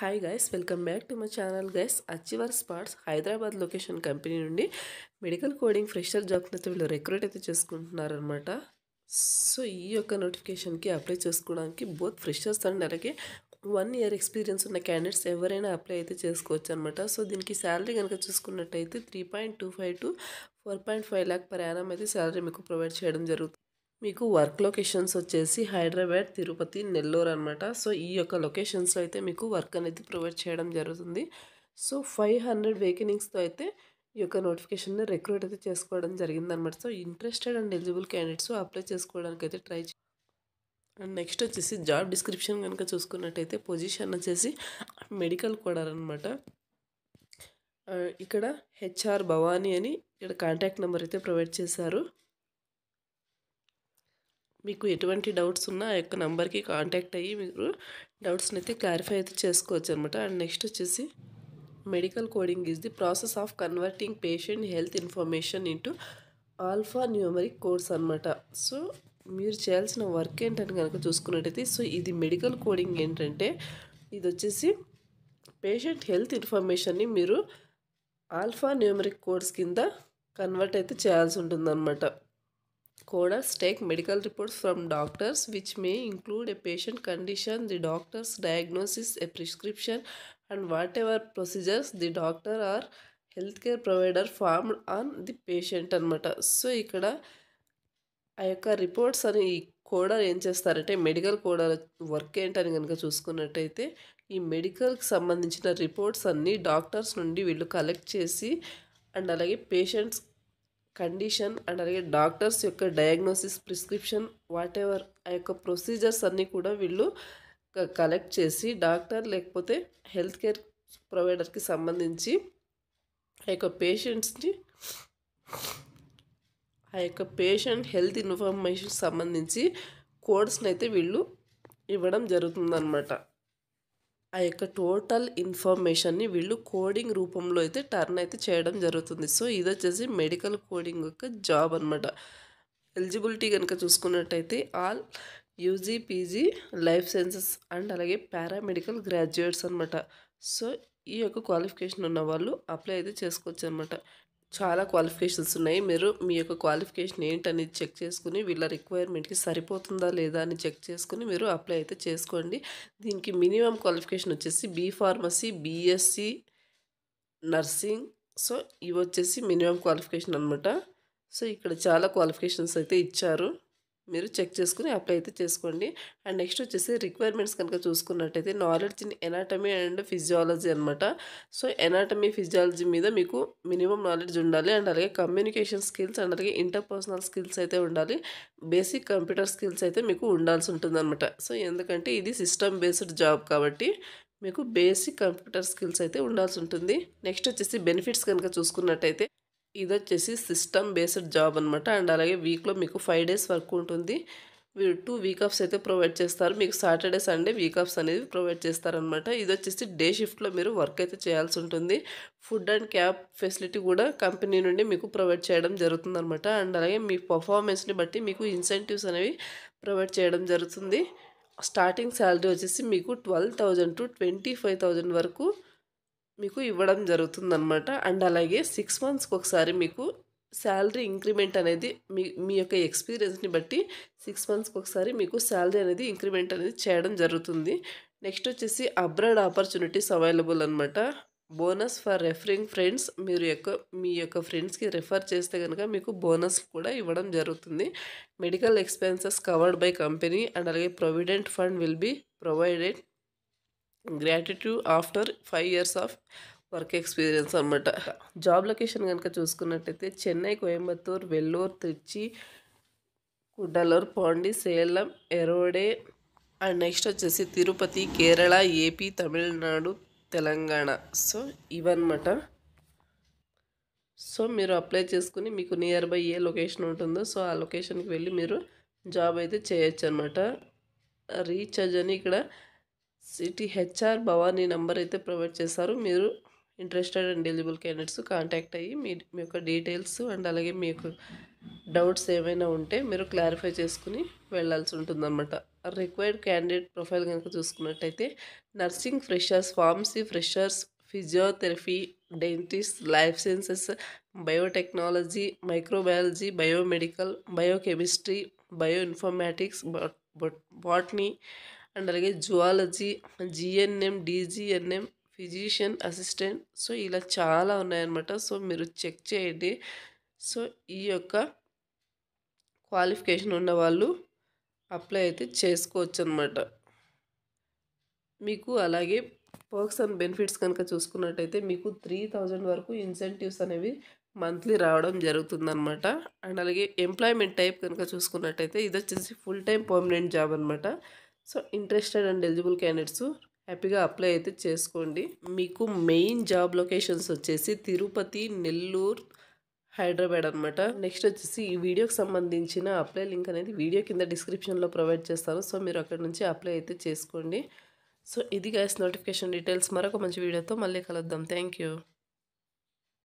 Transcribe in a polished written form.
Hi guys, welcome back to my channel guys. Achiever spots Hyderabad location company నుండి medical coding fresher జాబ్ని అయితే వీళ్ళు recruit అయితే చేసుకుంటున్నారనమాట. So ఈ యొక్క నోటిఫికేషన్కి అప్లై చేసుకోవడానికి బోత్ ఫ్రెషర్స్ అండ్ అలాగే 1 year ఎక్స్పీరియన్స్ ఉన్న క్యాండిడేట్స్ ఎవరైనా అప్లై అయితే చేసుకోవచ్చు అనమాట. సో దీనికి శాలరీ కనుక చూసుకున్నట్టయితే 3.25 to 4.5 lakh per annum అయితే శాలరీ మీకు ప్రొవైడ్ చేయడం జరుగుతుంది. మీకు వర్క్ లొకేషన్స్ వచ్చేసి హైదరాబాద్, తిరుపతి, నెల్లూరు అనమాట. సో ఈ యొక్క లొకేషన్స్లో అయితే మీకు వర్క్ అనేది ప్రొవైడ్ చేయడం జరుగుతుంది. సో 500 వేకెనింగ్స్తో అయితే ఈ యొక్క నోటిఫికేషన్ని రిక్రూట్ అయితే చేసుకోవడం జరిగిందనమాట. So interested and eligible candidates apply చేసుకోవడానికి అయితే ట్రై చేయండి. అండ్ నెక్స్ట్ వచ్చేసి జాబ్ డిస్క్రిప్షన్ కనుక చూసుకున్నట్టయితే పొజిషన్ వచ్చేసి మెడికల్ కోడర్ అనమాట. ఇక్కడ హెచ్ఆర్ భవానీ అని ఇక్కడ కాంటాక్ట్ నెంబర్ అయితే ప్రొవైడ్ చేశారు. మీకు ఎటువంటి డౌట్స్ ఉన్నా ఆ యొక్క నెంబర్కి కాంటాక్ట్ అయ్యి మీరు డౌట్స్ని అయితే క్లారిఫై అయితే చేసుకోవచ్చు అనమాట. అండ్ నెక్స్ట్ వచ్చేసి medical coding is the process of converting patient health information into alpha numeric codes అనమాట. సో మీరు చేయాల్సిన వర్క్ ఏంటని కనుక చూసుకున్నట్టయితే, సో ఇది మెడికల్ కోడింగ్ ఏంటంటే ఇది వచ్చేసి పేషెంట్ హెల్త్ ఇన్ఫర్మేషన్ని మీరు ఆల్ఫా న్యూమరిక్ కోడ్స్ కింద కన్వర్ట్ అయితే చేయాల్సి ఉంటుందన్నమాట. Coders take medical reports from doctors which may include a patient condition, the doctor's diagnosis, a prescription and whatever procedures the doctor or healthcare provider formed on the patient అనమాట. So ఇక్కడ ఆ యొక్క reports అని ఈ కోడర్ ఏం చేస్తారంటే, medical కోడర్ work ఏంటని కనుక చూసుకున్నట్టయితే ఈ మెడికల్కి సంబంధించిన రిపోర్ట్స్ అన్నీ డాక్టర్స్ నుండి వీళ్ళు కలెక్ట్ చేసి అండ్ అలాగే పేషెంట్స్ కండిషన్ అండ్ అలాగే డాక్టర్స్ యొక్క డయాగ్నోసిస్, ప్రిస్క్రిప్షన్, వాట్ ఎవర్ ఆ యొక్క ప్రొసీజర్స్ అన్నీ కూడా వీళ్ళు కలెక్ట్ చేసి డాక్టర్ లేకపోతే హెల్త్ కేర్ ప్రొవైడర్కి సంబంధించి ఆ యొక్క పేషెంట్ హెల్త్ ఇన్ఫర్మేషన్ సంబంధించి కోడ్స్ని అయితే వీళ్ళు ఇవ్వడం జరుగుతుందన్నమాట. ఆ యొక్క టోటల్ ఇన్ఫర్మేషన్ని వీళ్ళు కోడింగ్ రూపంలో అయితే టర్న్ అయితే చేయడం జరుగుతుంది. సో ఇది వచ్చేసి మెడికల్ కోడింగ్ యొక్క జాబ్ అనమాట. ఎలిజిబిలిటీ కనుక చూసుకున్నట్టయితే all UG, PG, life sciences and అలాగే పారామెడికల్ గ్రాడ్యుయేట్స్ అనమాట. సో ఈ యొక్క క్వాలిఫికేషన్ ఉన్న వాళ్ళు అప్లై అయితే చేసుకోవచ్చు అనమాట. చాలా క్వాలిఫికేషన్స్ ఉన్నాయి. మీరు మీ యొక్క క్వాలిఫికేషన్ ఏంటనేది చెక్ చేసుకుని వీళ్ళ రిక్వైర్మెంట్కి సరిపోతుందా లేదా అని చెక్ చేసుకుని మీరు అప్లై అయితే చేసుకోండి. దీనికి మినిమం క్వాలిఫికేషన్ వచ్చేసి B pharmacy, BSc nursing. So ఇవి వచ్చేసి మినిమం క్వాలిఫికేషన్ అనమాట. సో ఇక్కడ చాలా క్వాలిఫికేషన్స్ అయితే ఇచ్చారు, మీరు చెక్ చేసుకుని అప్లై అయితే చేసుకోండి. అండ్ నెక్స్ట్ వచ్చేసి రిక్వైర్మెంట్స్ కనుక చూసుకున్నట్టయితే knowledge in anatomy and physiology అనమాట. సో ఎనాటమీ, ఫిజియాలజీ మీద మీకు మినిమం నాలెడ్జ్ ఉండాలి. అండ్ అలాగే కమ్యూనికేషన్ స్కిల్స్ అండ్ అలాగే ఇంటర్పర్సనల్ స్కిల్స్ అయితే ఉండాలి. బేసిక్ కంప్యూటర్ స్కిల్స్ అయితే మీకు ఉండాల్సి ఉంటుందన్నమాట. సో ఎందుకంటే ఇది సిస్టమ్ బేస్డ్ జాబ్ కాబట్టి మీకు బేసిక్ కంప్యూటర్ స్కిల్స్ అయితే ఉండాల్సి ఉంటుంది. నెక్స్ట్ వచ్చేసి బెనిఫిట్స్ కనుక చూసుకున్నట్టయితే ఇది వచ్చేసి సిస్టమ్ బేస్డ్ జాబ్ అనమాట. అండ్ అలాగే వీక్లో మీకు 5 days వర్క్ ఉంటుంది. 2 వీక్ ఆఫ్స్ అయితే ప్రొవైడ్ చేస్తారు. మీకు సాటర్డే, సండే వీక్ ఆఫ్స్ అనేది ప్రొవైడ్ చేస్తారనమాట. ఇది వచ్చేసి డే షిఫ్ట్లో మీరు వర్క్ అయితే చేయాల్సి ఉంటుంది. ఫుడ్ అండ్ క్యాబ్ ఫెసిలిటీ కూడా కంపెనీ నుండి మీకు ప్రొవైడ్ చేయడం జరుగుతుందన్నమాట. అండ్ అలాగే మీ పర్ఫార్మెన్స్ని బట్టి మీకు ఇన్సెంటివ్స్ అనేవి ప్రొవైడ్ చేయడం జరుగుతుంది. స్టార్టింగ్ శాలరీ వచ్చేసి మీకు 12,000 to 25,000 వరకు మీకు ఇవ్వడం జరుగుతుందన్నమాట. అండ్ అలాగే 6 monthsకి ఒకసారి మీకు శాలరీ ఇంక్రిమెంట్ అనేది మీ యొక్క ఎక్స్పీరియన్స్ని బట్టి 6 monthsకి ఒకసారి మీకు శాలరీ అనేది ఇంక్రిమెంట్ అనేది చేయడం జరుగుతుంది. నెక్స్ట్ వచ్చేసి అబ్రాడ్ ఆపర్చునిటీస్ అవైలబుల్ అనమాట. బోనస్ ఫర్ రెఫరింగ్ ఫ్రెండ్స్, మీ యొక్క ఫ్రెండ్స్కి రెఫర్ చేస్తే కనుక మీకు బోనస్ కూడా ఇవ్వడం జరుగుతుంది. Medical expenses covered by company and అలాగే provident fund will be provided gratuity after 5 years of work experience అనమాట. జాబ్ లొకేషన్ కనుక చూసుకున్నట్టయితే చెన్నై, కోయంబత్తూర్, వెల్లూర్, త్రిచి, కుడ్డలూర్, పాండి, సేలం, ఎరోడే అండ్ నెక్స్ట్ వచ్చేసి తిరుపతి, కేరళ, ఏపీ, తమిళనాడు, తెలంగాణ. సో ఇవన్నమాట. సో మీరు అప్లై చేసుకుని మీకు నియర్ బై ఏ లొకేషన్ ఉంటుందో సో ఆ లొకేషన్కి వెళ్ళి మీరు జాబ్ అయితే చేయొచ్చు అనమాట. రీఛార్జ్ అని ఇక్కడ సిటీ హెచ్ఆర్ భవానీ నెంబర్ అయితే ప్రొవైడ్ చేస్తారు. మీరు interested and eligible candidates contact అయ్యి మీ యొక్క డీటెయిల్స్ అండ్ అలాగే మీ యొక్క డౌట్స్ ఏమైనా ఉంటే మీరు క్లారిఫై చేసుకుని వెళ్ళాల్సి ఉంటుందన్నమాట. రిక్వైర్డ్ క్యాండిడేట్ ప్రొఫైల్ కనుక చూసుకున్నట్టయితే nursing freshers, pharmacy freshers, physiotherapy, dentist, life sciences, biotechnology, microbiology, biomedical, biochemistry, bioinformatics, botany and అలాగే zoology, GNM, DGNM, physician assistant. So ఇలా చాలా ఉన్నాయన్నమాట. సో మీరు చెక్ చేయండి. సో ఈ యొక్క క్వాలిఫికేషన్ ఉన్న వాళ్ళు అప్లై అయితే చేసుకోవచ్చు అనమాట. మీకు అలాగే పర్క్స్ అండ్ బెనిఫిట్స్ కనుక చూసుకున్నట్టయితే మీకు 3000 వరకు ఇన్సెంటివ్స్ అనేవి మంత్లీ రావడం జరుగుతుందన్నమాట. అండ్ అలాగే ఎంప్లాయ్మెంట్ టైప్ కనుక చూసుకున్నట్టయితే ఇది వచ్చేసి ఫుల్ టైం పర్మనెంట్ జాబ్ అనమాట. So interested and eligible candidates హ్యాపీగా అప్లై అయితే చేసుకోండి. మీకు మెయిన్ జాబ్ లొకేషన్స్ వచ్చేసి తిరుపతి, నెల్లూరు, హైదరాబాద్ అనమాట. నెక్స్ట్ వచ్చేసి ఈ వీడియోకి సంబంధించిన అప్లై లింక్ అనేది వీడియో కింద డిస్క్రిప్షన్లో ప్రొవైడ్ చేస్తాను. సో మీరు అక్కడ నుంచి అప్లై అయితే చేసుకోండి. సో ఇది గైస్ నోటిఫికేషన్ డీటెయిల్స్. మరొక మంచి వీడియోతో మళ్ళీ కలుద్దాం. Thank you.